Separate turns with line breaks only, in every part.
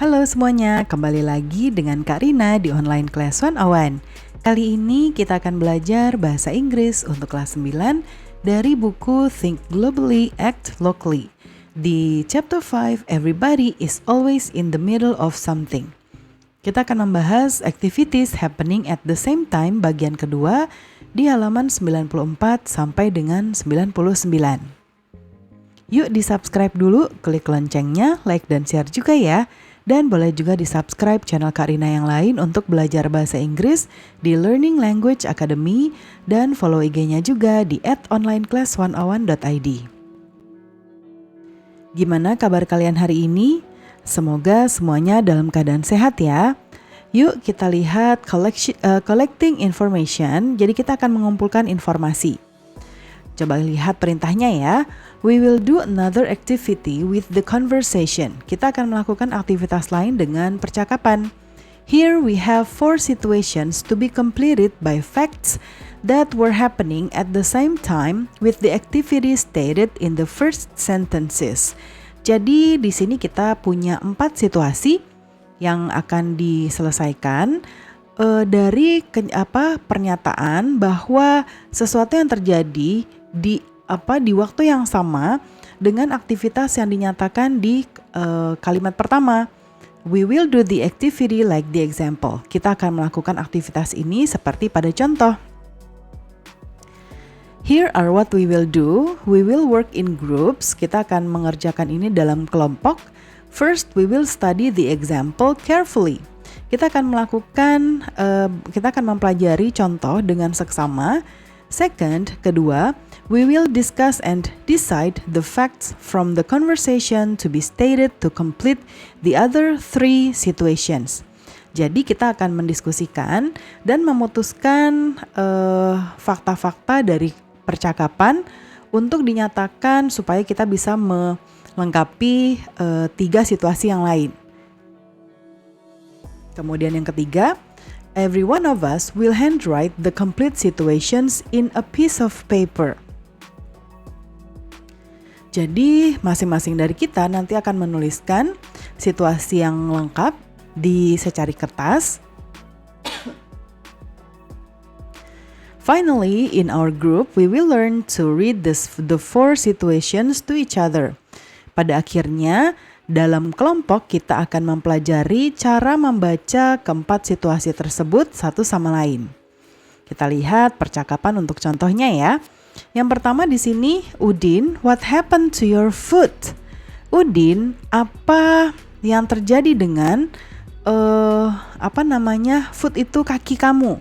Halo semuanya, kembali lagi dengan Kak Rina di Online Class 101. Kali ini kita akan belajar bahasa Inggris untuk kelas 9 dari buku Think Globally, Act Locally. Di chapter 5, Everybody is always in the middle of something. Kita akan membahas activities happening at the same time bagian kedua di halaman 94 sampai dengan 99. Yuk di-subscribe dulu, klik loncengnya, like dan share juga ya. Dan boleh juga di-subscribe channel Kak Rina yang lain untuk belajar bahasa Inggris di Learning Language Academy dan follow IG-nya juga di @onlineclass101.id. Gimana kabar kalian hari ini? Semoga semuanya dalam keadaan sehat ya. Yuk kita lihat collecting information, jadi kita akan mengumpulkan informasi. Coba lihat perintahnya ya. We will do another activity with the conversation. Kita akan melakukan aktivitas lain dengan percakapan. Here we have 4 situations to be completed by facts that were happening at the same time with the activity stated in the first sentences. Jadi di sini kita punya 4 situasi yang akan diselesaikan dari pernyataan bahwa sesuatu yang terjadi di waktu yang sama dengan aktivitas yang dinyatakan di kalimat pertama. We will do the activity like the example. Kita akan melakukan aktivitas ini seperti pada contoh. Here are what we will do. We will work in groups. Kita akan mengerjakan ini dalam kelompok. First, we will study the example carefully. Kita akan mempelajari contoh dengan seksama. Second, kedua, we will discuss and decide the facts from the conversation to be stated to complete the other 3 situations. Jadi kita akan mendiskusikan dan memutuskan fakta-fakta dari percakapan untuk dinyatakan supaya kita bisa melengkapi 3 situasi yang lain. Kemudian yang ketiga, every one of us will handwrite the complete situations in a piece of paper. Jadi masing-masing dari kita nanti akan menuliskan situasi yang lengkap di secari kertas. Finally, in our group, we will learn to read the 4 situations to each other. Pada akhirnya, dalam kelompok kita akan mempelajari cara membaca keempat situasi tersebut satu sama lain. Kita lihat percakapan untuk contohnya ya. Yang pertama di sini, Udin, what happened to your foot? Udin, apa yang terjadi dengan foot itu kaki kamu?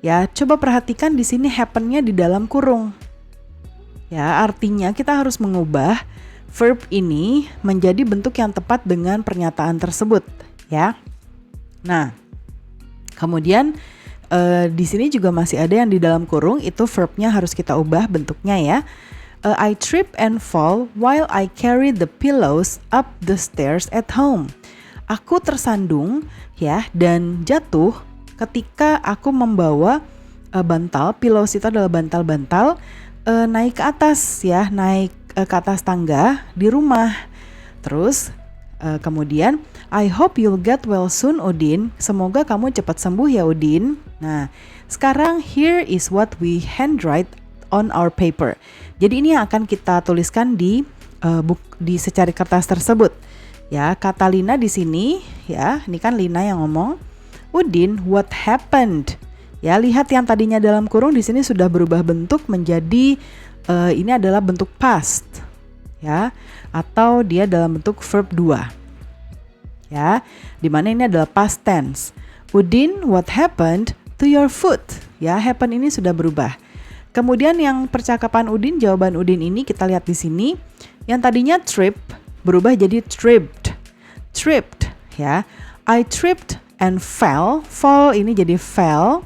Ya, coba perhatikan di sini happen-nya di dalam kurung. Ya, artinya kita harus mengubah verb ini menjadi bentuk yang tepat dengan pernyataan tersebut, ya. Nah, kemudian di sini juga masih ada yang di dalam kurung, itu verbnya harus kita ubah bentuknya ya. I trip and fall while I carry the pillows up the stairs at home. Aku tersandung ya dan jatuh ketika aku membawa bantal. Pillows itu adalah bantal-bantal naik ke atas ya, naik ke atas tangga di rumah. Terus kemudian I hope you'll get well soon Udin. Semoga kamu cepat sembuh ya Udin. Nah, sekarang here is what we handwrite on our paper. Jadi ini yang akan kita tuliskan di secari kertas tersebut. Ya, kata Lina di sini ya, ini kan Lina yang ngomong. Udin, what happened? Ya, lihat yang tadinya dalam kurung di sini sudah berubah bentuk menjadi ini adalah bentuk past ya, atau dia dalam bentuk verb 2 ya, dimana ini adalah past tense. Udin, what happened to your foot? Ya, happen ini sudah berubah. Kemudian yang percakapan Udin, jawaban Udin ini kita lihat di sini, yang tadinya trip berubah jadi tripped ya. I tripped and fell ini jadi fell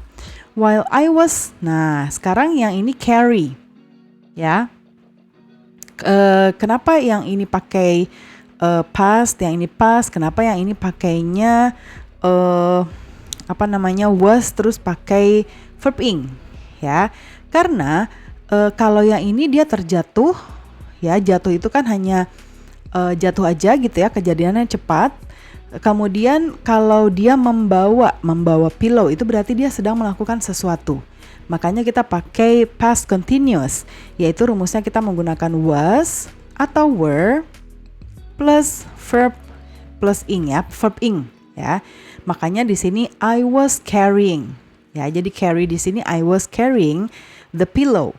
while I was. Nah, sekarang yang ini carry ya. Kenapa yang ini pakai past, yang ini past, kenapa yang ini pakainya was terus pakai verb ing ya. Karena kalau yang ini dia terjatuh ya, jatuh itu kan hanya jatuh aja gitu ya, kejadiannya cepat. Kemudian kalau dia membawa pillow, itu berarti dia sedang melakukan sesuatu. Makanya kita pakai past continuous, yaitu rumusnya kita menggunakan was atau were plus verb plus ing ya, verb ing ya. Makanya di sini I was carrying. Ya, jadi carry di sini I was carrying the pillow.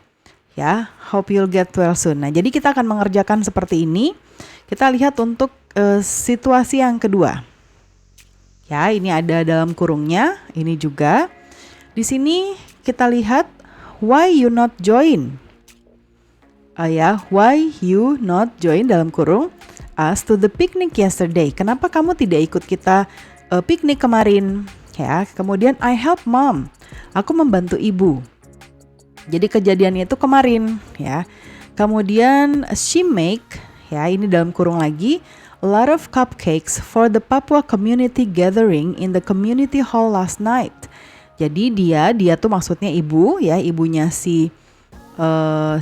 Ya, hope you'll get well soon. Nah, jadi kita akan mengerjakan seperti ini. Kita lihat untuk situasi yang kedua. Ya, ini ada dalam kurungnya, ini juga. Di sini kita lihat why you not join. Why you not join dalam kurung us to the picnic yesterday. Kenapa kamu tidak ikut kita piknik kemarin? Ya, kemudian I help mom. Aku membantu ibu. Jadi kejadiannya itu kemarin, ya. Kemudian she make, ya ini dalam kurung lagi, a lot of cupcakes for the Papua community gathering in the community hall last night. Jadi dia tuh maksudnya ibu, ya, ibunya si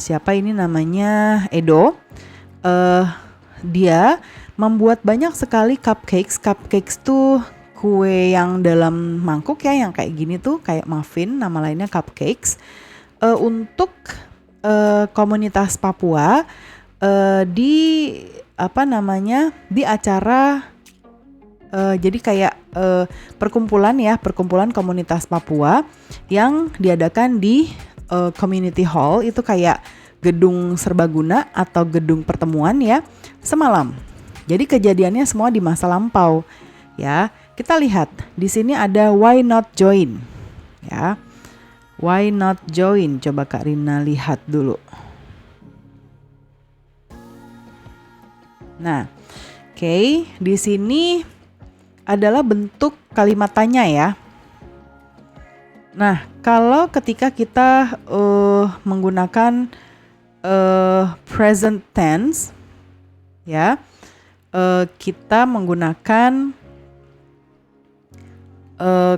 siapa ini namanya Edo. Dia membuat banyak sekali cupcakes. Cupcakes tuh kue yang dalam mangkuk ya, yang kayak gini tuh, kayak muffin, nama lainnya cupcakes. Untuk komunitas Papua di acara jadi kayak perkumpulan komunitas Papua yang diadakan di community hall, itu kayak gedung serbaguna atau gedung pertemuan ya, semalam. Jadi kejadiannya semua di masa lampau ya. Kita lihat di sini ada why not join ya. Why not join? Coba Kak Rina lihat dulu. Nah, oke, di sini adalah bentuk kalimat tanya ya. Nah, kalau ketika kita menggunakan present tense, ya, kita menggunakan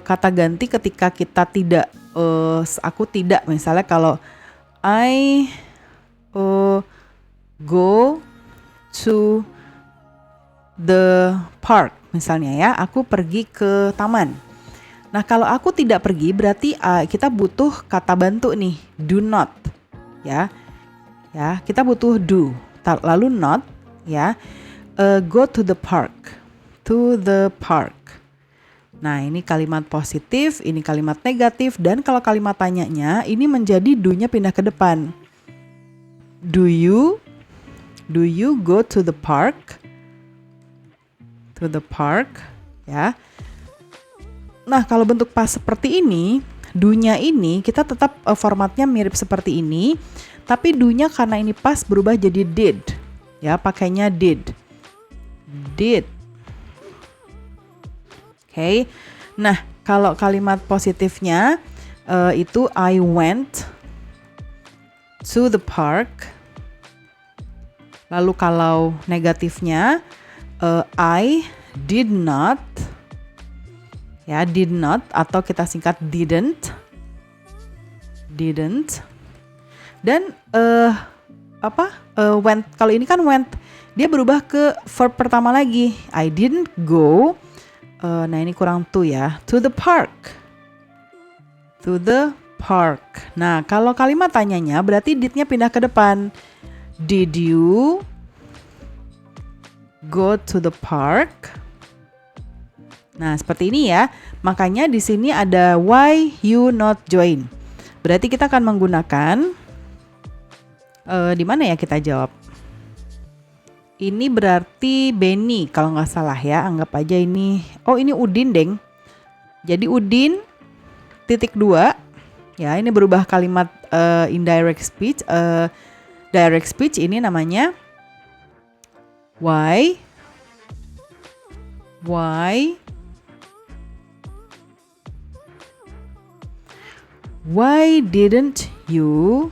kata ganti ketika kita tidak. Aku tidak, misalnya kalau I go to the park misalnya ya, aku pergi ke taman. Nah, kalau aku tidak pergi berarti kita butuh kata bantu nih, do not ya. Ya, kita butuh do lalu not ya. Go to the park. To the park. Nah, ini kalimat positif, ini kalimat negatif, dan kalau kalimat tanyanya ini menjadi do-nya pindah ke depan. Do you go to the park? To the park, ya. Nah, kalau bentuk pas seperti ini, do-nya ini kita tetap formatnya mirip seperti ini, tapi do-nya karena ini pas berubah jadi did. Ya, pakainya did. Did. Okay. Nah, kalau kalimat positifnya itu I went to the park. Lalu kalau negatifnya I did not. Ya, did not atau kita singkat didn't. Didn't. Dan went, kalau ini kan went, dia berubah ke verb pertama lagi. I didn't go. Nah, ini kurang to ya. To the park. To the park. Nah, kalau kalimat tanyanya berarti did-nya pindah ke depan. Did you go to the park? Nah, seperti ini ya. Makanya di sini ada why you not join. Berarti kita akan menggunakan di mana ya kita jawab? Ini berarti Benny kalau nggak salah ya, anggap aja ini. Oh, ini Udin deng. Jadi Udin titik 2 ya, ini berubah kalimat indirect speech. Direct speech ini namanya why didn't you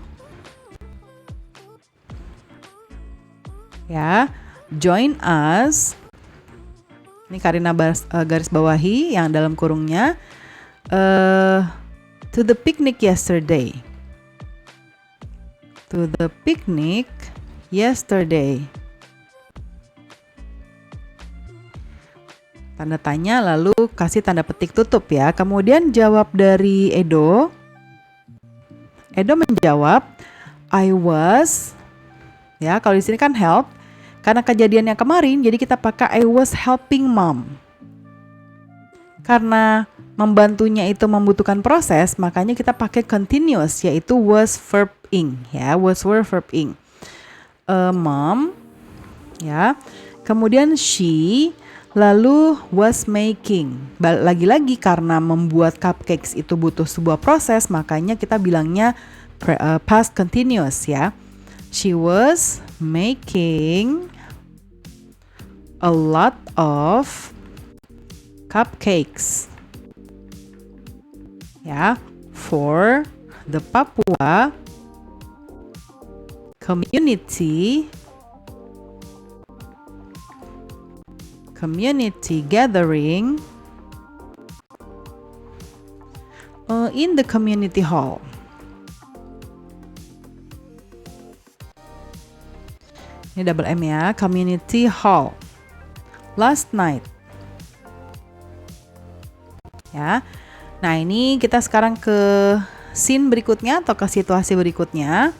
ya join us. Ini Karina garis bawahi yang dalam kurungnya to the picnic yesterday. To the picnic yesterday. Tanda tanya lalu kasih tanda petik tutup ya. Kemudian jawab dari Edo. Edo menjawab, I was, ya kalau di sini kan help. Karena kejadian yang kemarin, jadi kita pakai I was helping mom. Karena membantunya itu membutuhkan proses, makanya kita pakai continuous, yaitu was verb ing, ya, was verb ing. Mom, ya. Kemudian she, lalu was making. Lagi-lagi karena membuat cupcakes itu butuh sebuah proses, makanya kita bilangnya past continuous ya. She was making a lot of cupcakes. Ya, for the Papua community gathering in the community hall. Ini double M ya, community hall. Last night. Ya. Nah, ini kita sekarang ke scene berikutnya atau ke situasi berikutnya.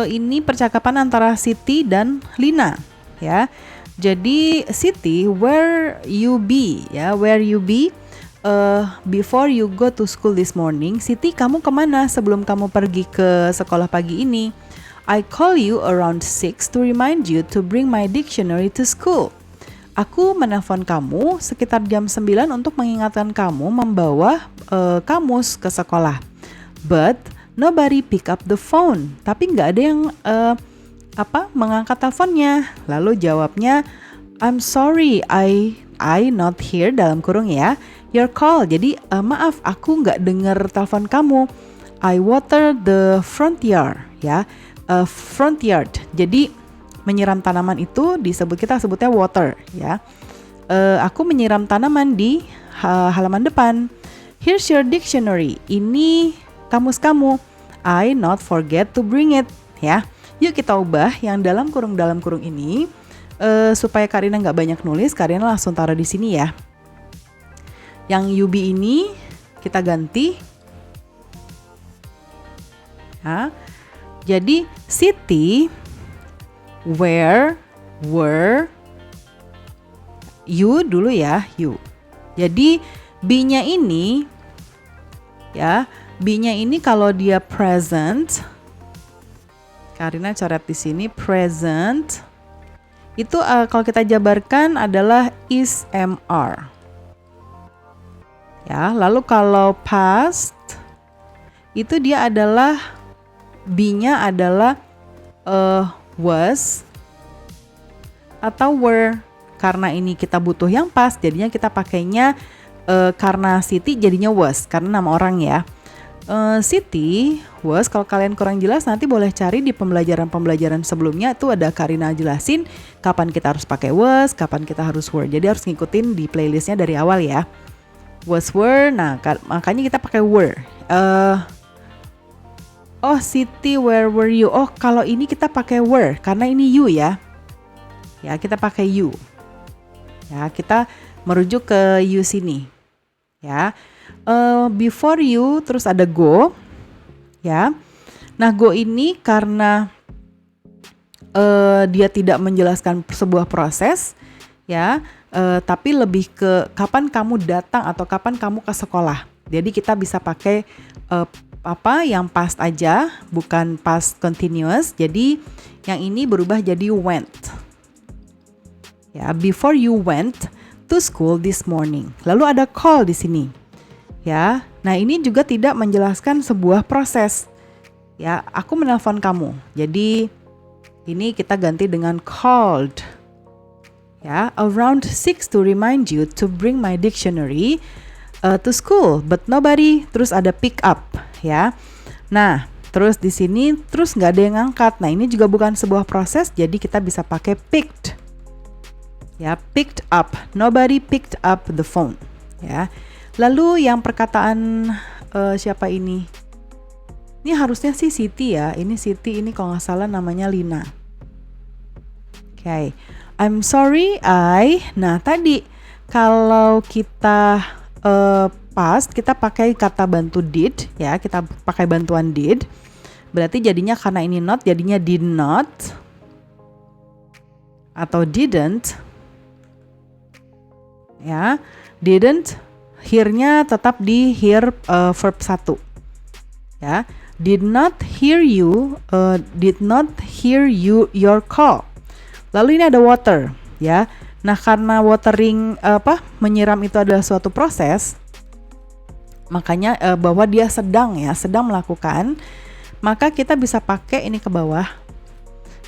Ini percakapan antara Siti dan Lina, ya. Jadi Siti, where you be, ya, where you be before you go to school this morning. Siti, kamu kemana sebelum kamu pergi ke sekolah pagi ini? I call you around 6 to remind you to bring my dictionary to school. Aku menelpon kamu sekitar jam 9 untuk mengingatkan kamu membawa kamus ke sekolah. But nobody pick up the phone. Tapi nggak ada yang mengangkat teleponnya. Lalu jawabnya, I'm sorry, I not here dalam kurung ya. Your call. Jadi maaf, aku nggak dengar telepon kamu. I water the front yard ya. Front yard. Jadi menyiram tanaman itu kita sebutnya water ya. Aku menyiram tanaman di halaman depan. Here's your dictionary. Ini kamus kamu. I not forget to bring it ya. Yuk kita ubah yang dalam kurung ini supaya Karina nggak banyak nulis. Karina langsung taruh di sini ya. Yang UB ini kita ganti. Ya. Jadi Siti, where were you dulu ya, you. Jadi be-nya ini ya, be-nya ini kalau dia present, Karina coret di sini present. Itu kalau kita jabarkan adalah is MR. Ya, lalu kalau past itu dia adalah be-nya adalah was atau were. Karena ini kita butuh yang pas, jadinya kita pakainya karena Siti jadinya was, karena nama orang ya. Siti was, kalau kalian kurang jelas nanti boleh cari di pembelajaran sebelumnya, itu ada Karina jelasin kapan kita harus pakai was, kapan kita harus were. Jadi harus ngikutin di playlistnya dari awal ya. Was, were, nah makanya kita pakai were. Oh, Siti, where were you? Oh, kalau ini kita pakai were karena ini you ya. Ya, kita pakai you. Ya, kita merujuk ke you sini. Ya. Before you terus ada go. Ya. Nah, go ini karena dia tidak menjelaskan sebuah proses, ya. Tapi lebih ke kapan kamu datang atau kapan kamu ke sekolah. Jadi kita bisa pakai yang past aja, bukan past continuous. Jadi yang ini berubah jadi went. Ya, before you went to school this morning. Lalu ada call di sini. Ya. Nah, ini juga tidak menjelaskan sebuah proses. Ya, aku menelpon kamu. Jadi ini kita ganti dengan called. Ya, around 6 to remind you to bring my dictionary to school, but nobody, terus ada pick up ya. Nah, terus di sini terus nggak ada yang ngangkat. Nah, ini juga bukan sebuah proses, jadi kita bisa pakai picked. Ya, picked up. Nobody picked up the phone. Ya. Lalu yang perkataan siapa ini? Ini harusnya sih Siti ya. Ini Siti, ini kalau nggak salah namanya Lina. Okay. I'm sorry, Nah, tadi Kalau kita past, kita pakai kata bantu did, ya, kita pakai bantuan did. Berarti jadinya karena ini not, jadinya did not atau didn't. Ya, didn't, hear-nya tetap di hear verb 1. Ya, did not hear you your call. Lalu ini ada water, ya. Nah, karena watering menyiram itu adalah suatu proses, makanya bahwa dia sedang melakukan, maka kita bisa pakai ini ke bawah.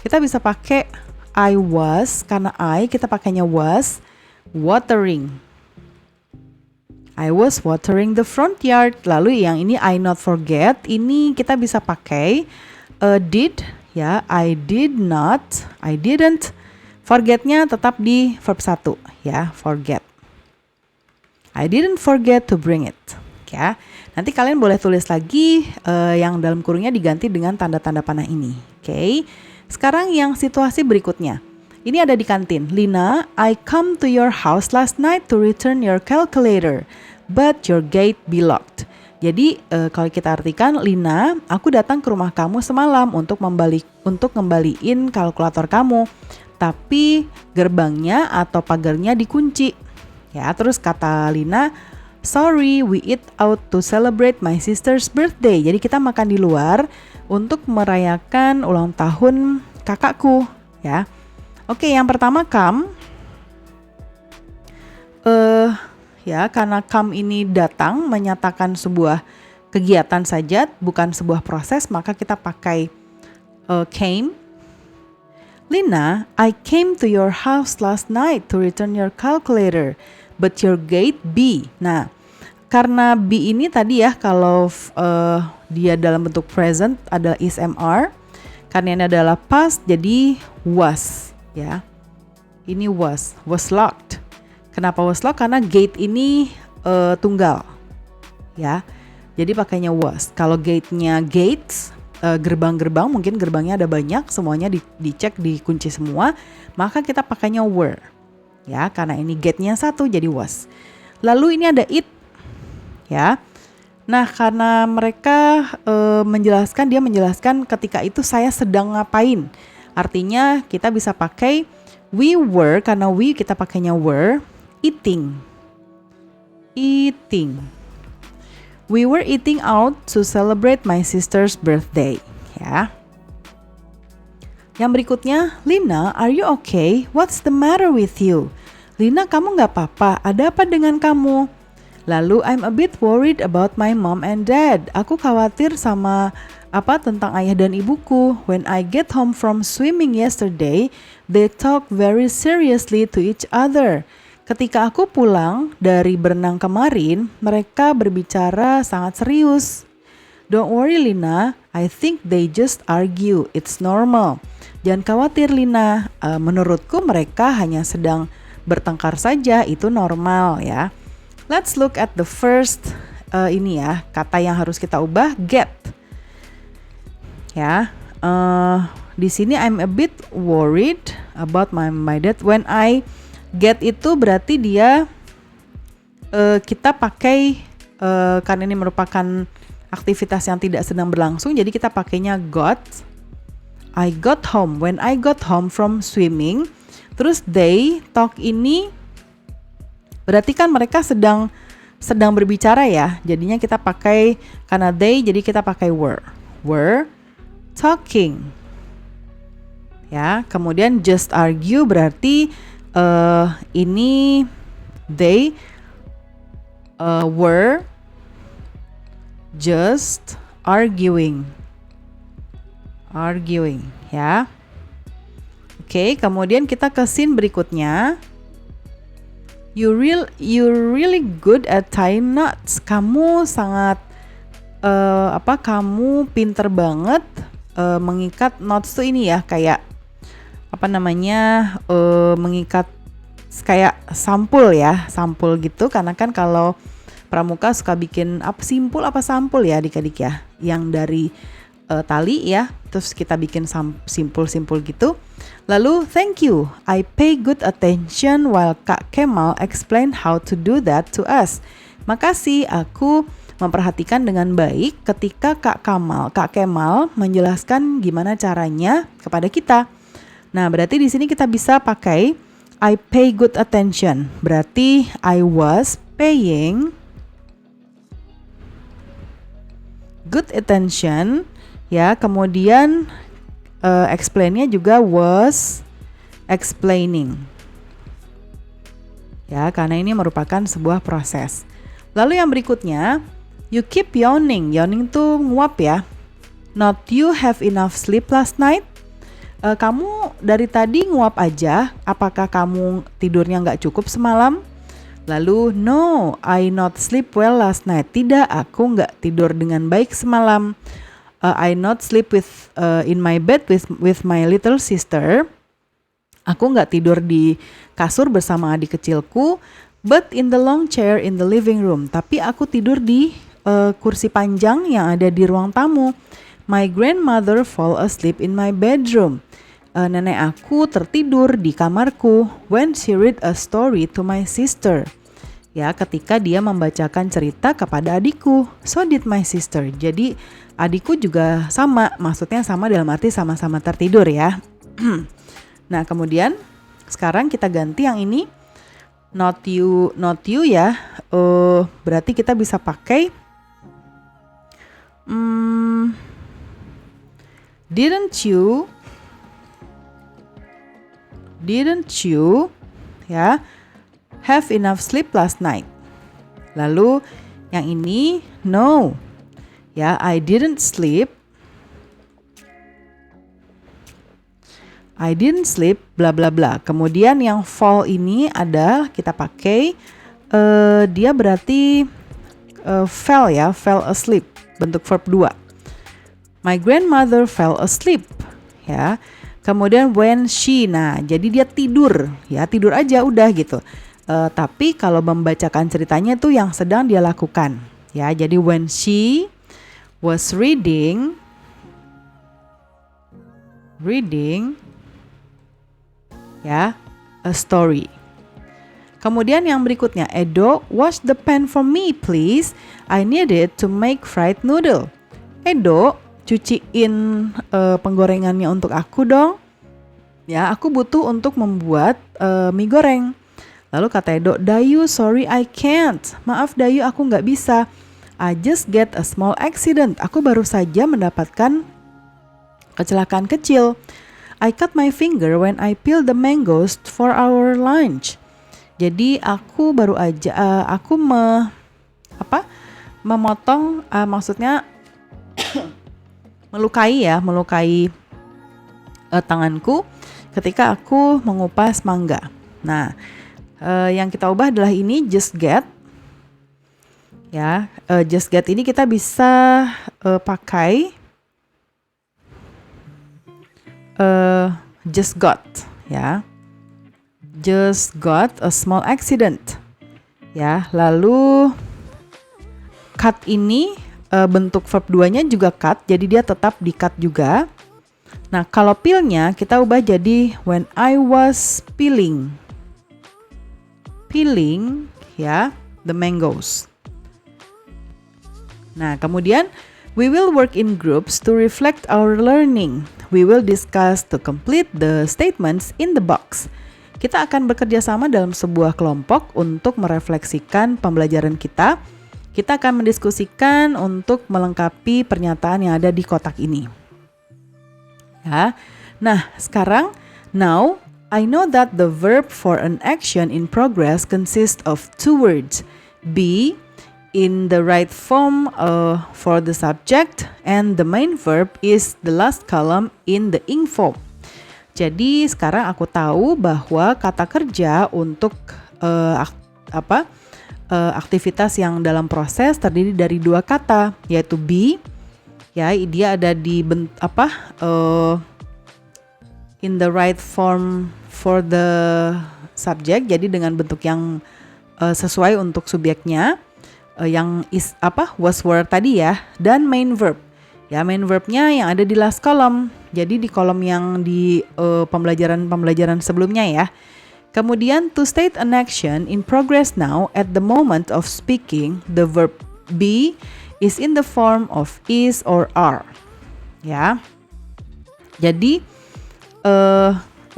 Kita bisa pakai I was, karena kita pakainya was watering. I was watering the front yard. Lalu yang ini I not forget, ini kita bisa pakai did, ya. I didn't. Forget-nya tetap di verb 1, ya, forget. I didn't forget to bring it. Ya. Nanti kalian boleh tulis lagi yang dalam kurungnya diganti dengan tanda-tanda panah ini. Oke. Sekarang yang situasi berikutnya. Ini ada di kantin. Lina, I come to your house last night to return your calculator, but your gate be locked. Jadi kalau kita artikan, Lina, aku datang ke rumah kamu semalam untuk ngembaliin kalkulator kamu, tapi gerbangnya atau pagarnya dikunci. Ya, terus kata Lina, sorry, we eat out to celebrate my sister's birthday. Jadi kita makan di luar untuk merayakan ulang tahun kakakku, ya. Oke, yang pertama come. Ya, karena come ini datang menyatakan sebuah kegiatan saja, bukan sebuah proses, maka kita pakai came. Lina, I came to your house last night to return your calculator, but your gate be. Nah, karena be ini tadi ya, kalau dia dalam bentuk present adalah is MR, karena ini adalah past jadi was, ya. Ini was locked. Kenapa was locked? Karena gate ini tunggal, ya. Jadi pakainya was. Kalau gate-nya gates, gerbang-gerbang, mungkin gerbangnya ada banyak, semuanya dicek, dikunci semua, maka kita pakainya were, ya, karena ini gate-nya 1 jadi was. Lalu ini ada it, ya. Nah, karena mereka dia menjelaskan ketika itu saya sedang ngapain, artinya kita bisa pakai we were, karena we kita pakainya were, eating. We were eating out to celebrate my sister's birthday, ya. Yang berikutnya, Lina, are you okay? What's the matter with you? Lina, kamu nggak apa-apa? Ada apa dengan kamu? Lalu, I'm a bit worried about my mom and dad. Aku khawatir tentang ayah dan ibuku. When I get home from swimming yesterday, they talk very seriously to each other. Ketika aku pulang dari berenang kemarin, mereka berbicara sangat serius. Don't worry Lina, I think they just argue, it's normal. Jangan khawatir Lina, menurutku mereka hanya sedang bertengkar saja, itu normal ya. Let's look at the first kata yang harus kita ubah, get. Ya, di sini I'm a bit worried about my dad. When I get itu berarti dia kita pakai karena ini merupakan aktivitas yang tidak sedang berlangsung, jadi kita pakainya got. I got home. When I got home from swimming. Terus they talk ini berarti kan mereka sedang berbicara ya. Jadinya kita pakai karena they, jadi kita pakai were. Were talking. Ya, kemudian just argue berarti ini they were just arguing ya. Oke, kemudian kita ke scene berikutnya. You're really good at tying knots. Kamu sangat kamu pinter banget mengikat knots tuh ini ya, kayak mengikat kayak sampul gitu, karena kan kalau pramuka suka bikin sampul ya adik-adik ya, yang dari tali ya, terus kita bikin simpul-simpul gitu. Lalu thank you, I pay good attention while Kak Kemal explain how to do that to us. Makasih, aku memperhatikan dengan baik ketika Kak Kemal menjelaskan gimana caranya kepada kita. Nah, berarti di sini kita bisa pakai I pay good attention. Berarti I was paying good attention ya, kemudian explain-nya juga was explaining ya, karena ini merupakan sebuah proses. Lalu yang berikutnya, you keep yawning. Yawning tuh nguap ya. Not you have enough sleep last night. Kamu dari tadi nguap aja, apakah kamu tidurnya nggak cukup semalam? Lalu, no, I not sleep well last night. Tidak, aku nggak tidur dengan baik semalam. I not sleep in my bed with my little sister. Aku nggak tidur di kasur bersama adik kecilku. But in the long chair in the living room. Tapi aku tidur di kursi panjang yang ada di ruang tamu. My grandmother fall asleep in my bedroom. Nenek aku tertidur di kamarku when she read a story to my sister. Ya, ketika dia membacakan cerita kepada adikku. So did my sister. Jadi adikku juga sama, maksudnya sama dalam arti sama-sama tertidur ya. Nah, kemudian sekarang kita ganti yang ini. Not you ya. Berarti kita bisa pakai didn't you ya have enough sleep last night. Lalu yang ini no ya, I didn't sleep bla bla bla. Kemudian yang fall ini ada kita pakai dia berarti fell ya, fell asleep, bentuk verb 2. My grandmother fell asleep ya. Kemudian when she, nah jadi dia tidur ya, tidur aja udah gitu. Tapi kalau membacakan ceritanya tuh yang sedang dia lakukan ya. Jadi when she was reading ya, a story. Kemudian yang berikutnya, Edo, wash the pan for me please. I need it to make fried noodle. Edo, cuciin penggorengannya untuk aku dong. Ya, aku butuh untuk membuat mie goreng. Lalu kata Edo, Dayu, sorry I can't. Maaf Dayu, aku nggak bisa. I just get a small accident. Aku baru saja mendapatkan kecelakaan kecil. I cut my finger when I peel the mangoes for our lunch. Jadi aku baru aja memotong, maksudnya melukai tanganku ketika aku mengupas mangga. Nah, yang kita ubah adalah ini just get. Ya, just get ini kita bisa pakai just got ya. Just got a small accident. Ya, lalu cut ini bentuk verb 2-nya juga cut, jadi dia tetap di-cut juga. Nah, kalau peel-nya kita ubah jadi when I was peeling ya, the mangoes. Nah, kemudian we will work in groups to reflect our learning. We will discuss to complete the statements in the box. Kita akan bekerja sama dalam sebuah kelompok untuk merefleksikan pembelajaran kita. Kita akan mendiskusikan untuk melengkapi pernyataan yang ada di kotak ini. Ya. Nah, sekarang, now I know that the verb for an action in progress consists of two words. Be in the right form for the subject, and the main verb is the last column in the ing form. Jadi sekarang aku tahu bahwa kata kerja untuk aktivitas yang dalam proses terdiri dari dua kata, yaitu be, ya dia ada di in the right form for the subject, jadi dengan bentuk yang sesuai untuk subjeknya, yang was were tadi ya, dan main verb. Ya, main verbnya yang ada di last column. Jadi di kolom yang di pembelajaran sebelumnya ya. Kemudian to state an action in progress now at the moment of speaking, the verb be is in the form of is or are. Ya. Jadi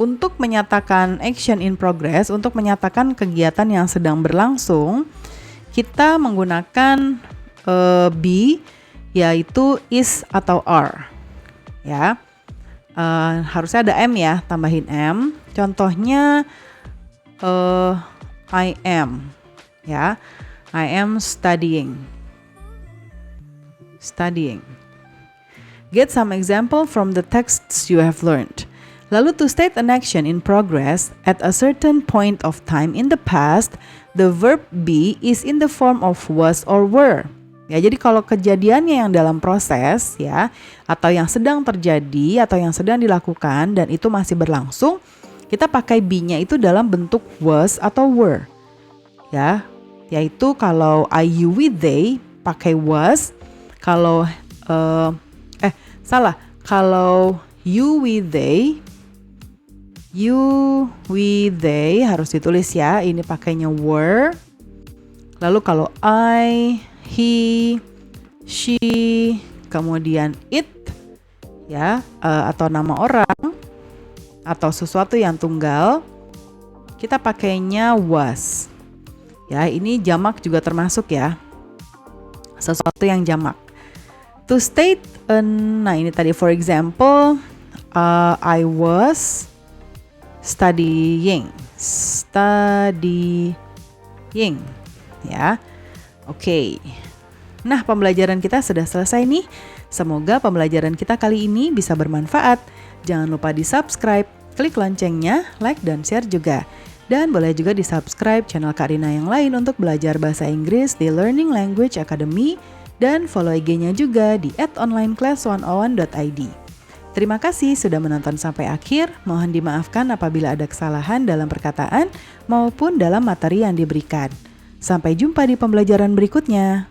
untuk menyatakan action in progress, untuk menyatakan kegiatan yang sedang berlangsung, kita menggunakan be, yaitu is atau are. Ya. Harusnya ada am ya, tambahin am. Contohnya I am, ya. I am studying. Get some example from the texts you have learned. Lalu to state an action in progress at a certain point of time in the past, the verb be is in the form of was or were. Ya, jadi kalau kejadiannya yang dalam proses ya, atau yang sedang terjadi atau yang sedang dilakukan dan itu masih berlangsung, kita pakai be-nya itu dalam bentuk was atau were. Ya, yaitu kalau I, you, we, they pakai was, kalau kalau you, we, they harus ditulis ya, ini pakainya were. Lalu kalau I, he, she, kemudian it ya, atau nama orang atau sesuatu yang tunggal, kita pakainya was. Ya, ini jamak juga termasuk ya. Sesuatu yang jamak. To state nah ini tadi for example, I was studying ya. Oke. Nah, pembelajaran kita sudah selesai nih. Semoga pembelajaran kita kali ini bisa bermanfaat. Jangan lupa di-subscribe, klik loncengnya, like dan share juga. Dan boleh juga di-subscribe channel Kak Rina yang lain untuk belajar bahasa Inggris di Learning Language Academy dan follow IG-nya juga di @onlineclass101.id. Terima kasih sudah menonton sampai akhir. Mohon dimaafkan apabila ada kesalahan dalam perkataan maupun dalam materi yang diberikan. Sampai jumpa di pembelajaran berikutnya.